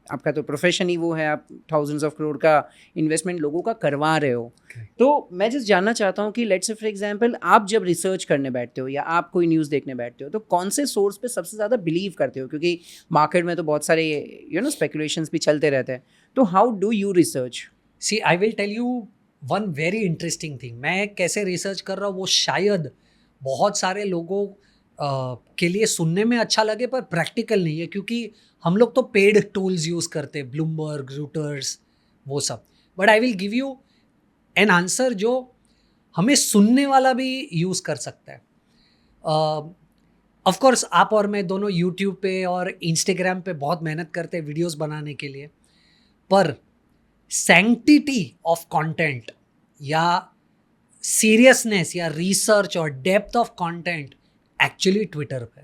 आपका तो प्रोफेशन ही वो है, आप थाउजेंड्स ऑफ करोड़ का इन्वेस्टमेंट लोगों का करवा रहे हो। तो मैं जस्ट जानना चाहता हूँ कि लेट्स से फॉर एग्जांपल आप जब रिसर्च करने बैठते हो या आप कोई न्यूज़ देखने बैठते हो तो कौन से सोर्स पे सबसे ज़्यादा बिलीव करते हो, क्योंकि मार्केट में तो बहुत सारे स्पेकुलेशंस भी चलते रहते हैं, तो how do you research? See I will tell you one very interesting thing. मैं कैसे रिसर्च कर रहा हूँ वो शायद बहुत सारे लोगों के लिए सुनने में अच्छा लगे पर प्रैक्टिकल नहीं है, क्योंकि हम लोग तो पेड टूल्स यूज़ करते हैं, ब्लूमबर्ग, रूटर्स, वो सब। But I will give you an answer जो हमें सुनने वाला भी यूज़ कर सकता है। ऑफ कोर्स आप और मैं दोनों यूट्यूब पे और इंस्टाग्राम पे बहुत मेहनत करते हैं वीडियोस बनाने के लिए, पर सैंक्टिटी ऑफ कंटेंट या सीरियसनेस या रिसर्च और depth of content actually Twitter पे।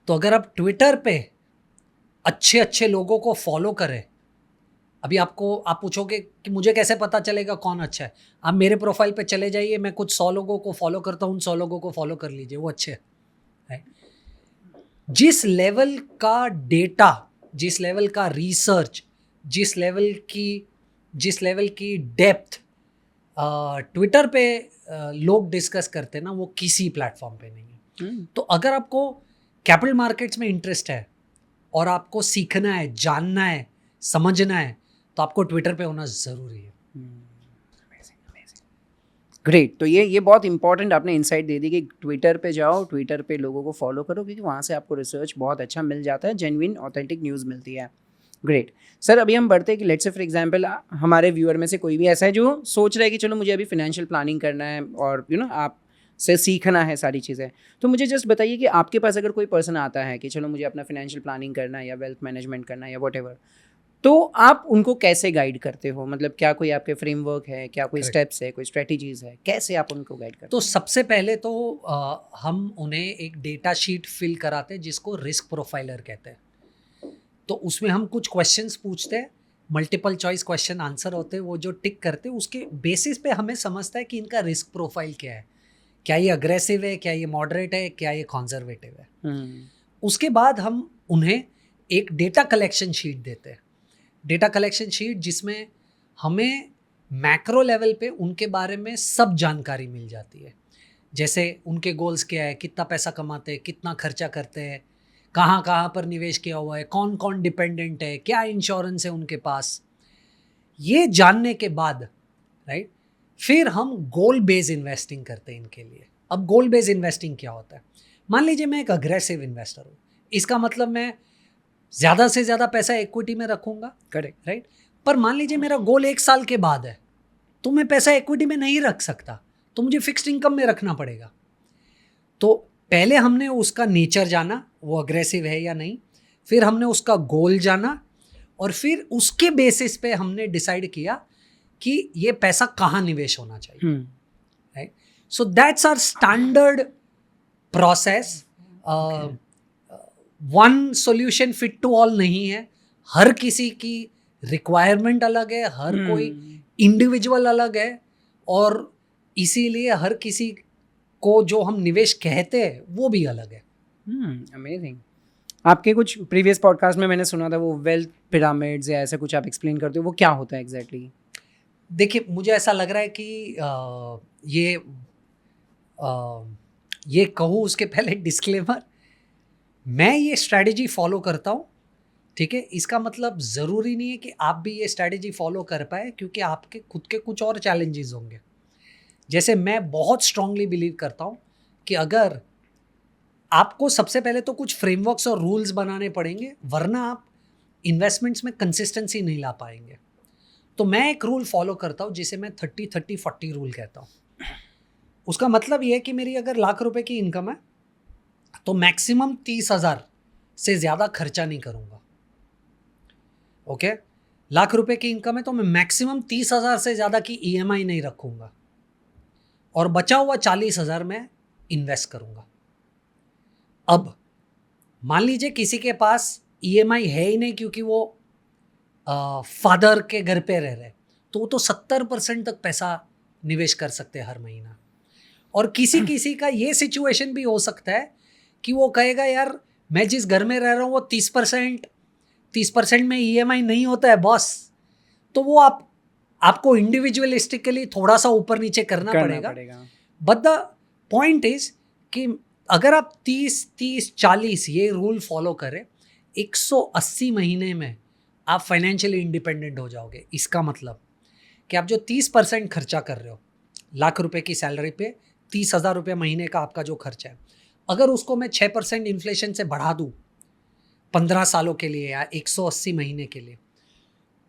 तो अगर आप ट्विटर पे अच्छे अच्छे लोगों को फॉलो करें, अभी आप पूछोगे कि मुझे कैसे पता चलेगा कौन अच्छा है, आप मेरे प्रोफाइल पे चले जाइए, मैं कुछ 100 लोगों को फॉलो करता हूँ, उन 100 लोगों को फॉलो कर लीजिए, वो अच्छे हैं। जिस लेवल का डेटा, जिस लेवल का रिसर्च, जिस लेवल की डेप्थ ट्विटर पे लोग डिस्कस करते हैं ना, वो किसी प्लेटफॉर्म पे नहीं है। तो अगर आपको कैपिटल मार्केट्स में इंटरेस्ट है और आपको सीखना है, जानना है, समझना है, तो आपको ट्विटर पे होना ज़रूरी है। ग्रेट। तो ये बहुत इंपॉर्टेंट आपने इंसाइट दे दी कि ट्विटर पे जाओ, ट्विटर पे लोगों को फॉलो करो, क्योंकि वहाँ से आपको रिसर्च बहुत अच्छा मिल जाता है, जेन्युइन ऑथेंटिक न्यूज़ मिलती है। ग्रेट सर, अभी हम बढ़ते हैं कि लेट्स से फॉर एग्जांपल हमारे व्यूअर में से कोई भी ऐसा है जो सोच रहा है कि चलो मुझे अभी फाइनेंशियल प्लानिंग करना है और आप से सीखना है सारी चीज़ें। तो मुझे जस्ट बताइए कि आपके पास अगर कोई पर्सन आता है कि चलो मुझे अपना फाइनेंशियल प्लानिंग करना है या वेल्थ मैनेजमेंट करना है या वॉट, तो आप उनको कैसे गाइड करते हो? मतलब क्या कोई आपके फ्रेमवर्क है, क्या कोई स्टेप्स है, कोई स्ट्रेटजीज है, कैसे आप उनको गाइड करते तो हो? सबसे पहले तो हम उन्हें एक डेटा शीट फिल कराते हैं जिसको रिस्क प्रोफाइलर कहते हैं। तो उसमें हम कुछ क्वेश्चंस पूछते हैं, मल्टीपल चॉइस क्वेश्चन आंसर होते हैं, वो जो टिक करते हैं उसके बेसिस पे हमें समझता है कि इनका रिस्क प्रोफाइल क्या है, क्या ये अग्रेसिव है, क्या ये मॉडरेट है, क्या ये कॉन्जर्वेटिव है। उसके बाद हम उन्हें एक डेटा कलेक्शन शीट देते हैं, डेटा कलेक्शन शीट जिसमें हमें मैक्रो लेवल पे उनके बारे में सब जानकारी मिल जाती है। जैसे उनके गोल्स क्या है, कितना पैसा कमाते हैं, कितना खर्चा करते हैं, कहाँ कहाँ पर निवेश किया हुआ है, कौन कौन डिपेंडेंट है, क्या इंश्योरेंस है उनके पास। ये जानने के बाद राइट, फिर हम गोल बेस्ड इन्वेस्टिंग करते हैं इनके लिए। अब गोल बेस्ड इन्वेस्टिंग क्या होता है? मान लीजिए मैं एक अग्रेसिव इन्वेस्टर हूँ, इसका मतलब मैं ज़्यादा से ज़्यादा पैसा इक्विटी में रखूंगा, करेक्ट, राइट। पर मान लीजिए मेरा गोल 1 साल के बाद है, तो मैं पैसा इक्विटी में नहीं रख सकता, तो मुझे फिक्स्ड इनकम में रखना पड़ेगा। तो पहले हमने उसका नेचर जाना, वो अग्रेसिव है या नहीं, फिर हमने उसका गोल जाना, और फिर उसके बेसिस पे हमने डिसाइड किया कि ये पैसा कहाँ निवेश होना चाहिए, right. So that's our standard process. One solution fit to all नहीं है, हर किसी की रिक्वायरमेंट अलग है, हर कोई इंडिविजुअल अलग है, और इसीलिए हर किसी को जो हम निवेश कहते हैं वो भी अलग है। अमेजिंग। आपके कुछ प्रीवियस पॉडकास्ट में मैंने सुना था वो वेल्थ पिरामिड्स या ऐसा कुछ आप एक्सप्लेन करते हो, वो क्या होता है एग्जैक्टली? देखिए, मुझे ऐसा लग रहा है कि ये कहूँ उसके पहले डिस्क्लेमर, मैं ये स्ट्रैटेजी फॉलो करता हूँ, ठीक है। इसका मतलब ज़रूरी नहीं है कि आप भी ये स्ट्रैटेजी फॉलो कर पाए, क्योंकि आपके खुद के कुछ और चैलेंजेस होंगे। जैसे मैं बहुत स्ट्रांगली बिलीव करता हूँ कि अगर आपको सबसे पहले तो कुछ फ्रेमवर्क्स और रूल्स बनाने पड़ेंगे, वरना आप इन्वेस्टमेंट्स में कंसिस्टेंसी नहीं ला पाएंगे। तो मैं एक रूल फॉलो करता हूँ जिसे मैं 30-30-40 रूल कहता हूँ। उसका मतलब ये है कि मेरी अगर ₹1,00,000 की इनकम है तो मैक्सिमम 30,000 से ज़्यादा खर्चा नहीं करूँगा। ओके, ₹1,00,000 की इनकम है तो मैं मैक्सिमम 30,000 से ज़्यादा की EMI नहीं रखूँगा, और बचा हुआ 40,000 में इन्वेस्ट करूँगा। अब मान लीजिए किसी के पास EMI है ही नहीं, क्योंकि वो फादर के घर पे रह रहे, तो वो तो 70% तक पैसा निवेश कर सकते हैं हर महीना। और किसी किसी का ये सिचुएशन भी हो सकता है कि वो कहेगा यार मैं जिस घर में रह रहा हूँ वो 30% 30% में EMI नहीं होता है बॉस, तो वो आपको इंडिविजुअलिस्टिकली थोड़ा सा ऊपर नीचे करना पड़ेगा। बट द पॉइंट इज कि अगर आप 30-40 ये रूल फॉलो करें, 180 महीने में आप फाइनेंशियली इंडिपेंडेंट हो जाओगे। इसका मतलब कि आप जो 30% खर्चा कर रहे हो, लाख रुपए की सैलरी पे 30,000 रुपये महीने का आपका जो खर्चा है, अगर उसको मैं 6% इन्फ्लेशन से बढ़ा दूँ 15 सालों के लिए या 180 महीने के लिए,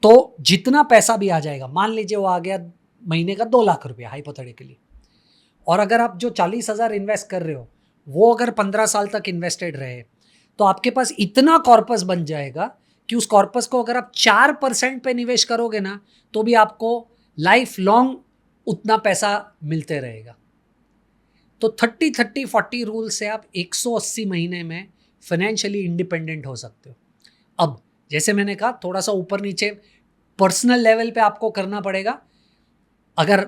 तो जितना पैसा भी आ जाएगा, मान लीजिए वो आ गया महीने का 2 लाख रुपया हाइपोथेटिकली, और अगर आप जो 40,000 इन्वेस्ट कर रहे हो वो अगर 15 साल तक इन्वेस्टेड रहे, तो आपके पास इतना कॉर्पस बन जाएगा कि उस कॉर्पस को अगर आप 4% पे निवेश करोगे ना, तो भी आपको लाइफ लॉन्ग उतना पैसा मिलते रहेगा। तो 30-30-40 रूल से आप 180 महीने में फाइनेंशियली इंडिपेंडेंट हो सकते हो। अब जैसे मैंने कहा, थोड़ा सा ऊपर नीचे पर्सनल लेवल पे आपको करना पड़ेगा। अगर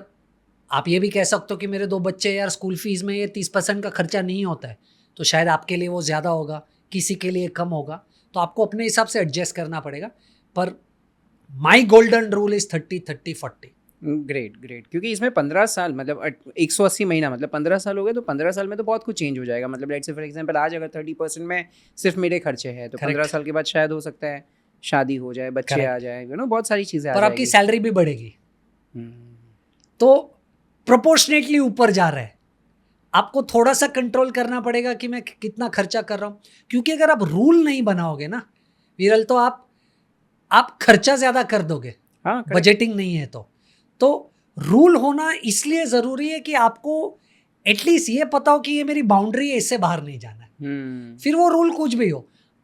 आप ये भी कह सकते हो कि मेरे 2 बच्चे यार स्कूल फीस में ये 30% का खर्चा नहीं होता है, तो शायद आपके लिए वो ज़्यादा होगा, किसी के लिए कम होगा, तो आपको अपने हिसाब से एडजस्ट करना पड़ेगा। पर माई गोल्डन रूल इज 30-30-40। ग्रेट, क्योंकि इसमें 15 साल मतलब 180 महीना मतलब 15 साल हो गए, तो 15 साल में तो बहुत कुछ चेंज हो जाएगा। मतलब लेट्स से फॉर एग्जांपल आज अगर 30% में सिर्फ मेरे खर्चे हैं, तो 15 साल के बाद शायद हो सकता है शादी हो जाए, बच्चे आ जाए, बहुत सारी चीज़ें आ पर जाएगी, आपकी सैलरी भी बढ़ेगी, तो प्रोपोर्शनेटली ऊपर जा रहा है। आपको थोड़ा सा कंट्रोल करना पड़ेगा कि मैं कितना खर्चा कर रहा हूँ, क्योंकि अगर आप रूल नहीं बनाओगे ना विरल, तो आप खर्चा ज़्यादा कर दोगे। हाँ, बजटिंग नहीं है तो रूल होना इसलिए ज़रूरी है कि आपको एटलीस्ट ये पता हो कि ये मेरी बाउंड्री है, इससे बाहर नहीं जाना है। फिर वो रूल कुछ भी हो,